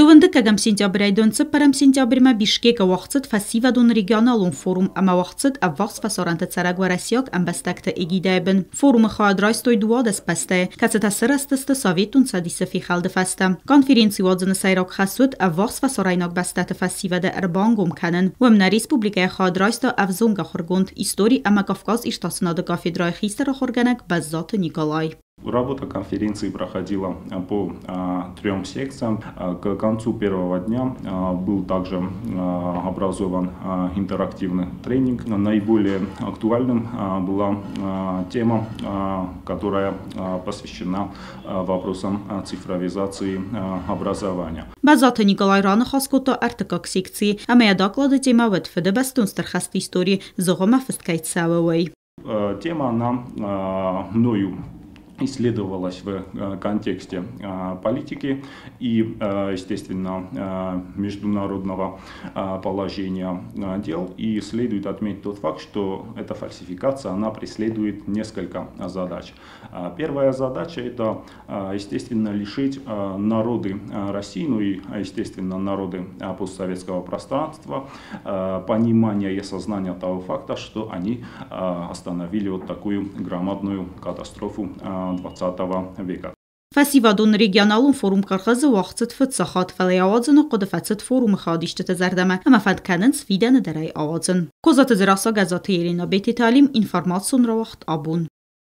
Դուվնդկագամ սինտյաբրայդոն ծպարամ սինտյաբրիմա Բիշկեկը վաղցդ ֆասիվադուն ռեգիոնալուն ֆորում ամա վաղցդ ավաղց ֆասորանտը ցարագվարասիոկ ամբաստակտը էգիդայբն ֆորումը խոադրայստոյ դուադս պաստե կացտա սրաստստը սովետուն ցադիսը ֆիխալդը ֆաստա կոնֆերենցի ոձնը սայրոկ խասուտ ավաղց ֆասորայնոկ բաստատը ֆասիվադը արբանգում կանն ոմնա ռեսպուբլիկայ խոադրայստո ավզոնգա խորգոնդ истории ама Кавказ и штатснада кафедрой хистера хорганак Баззата Николай. Работа конференции проходила по 3 секциям. К концу первого дня был также образован интерактивный тренинг. Наиболее актуальным была тема, которая посвящена вопросам цифровизации образования. Баззата Николай рано хаското артакак секции, а моя доклада тема вот федебастунстер хаст истории зогома фесткайцавой. Тема она мною исследовалась в контексте политики и, естественно, международного положения дел. И следует отметить тот факт, что эта фальсификация, она преследует несколько задач. Первая задача – это, естественно, лишить народы России, ну и, естественно, народы постсоветского пространства понимания и осознания того факта, что они остановили вот такую громадную катастрофу 20 века. فاسیوادون رегионалун форум кархазы вақцыт фытсахат фалай авазын қодыфацыт форум хадиштыты зардама ама фандканын свиданы дарай авазын. Козаты зраса газаты Елена Бети Талим информацион равахт абун.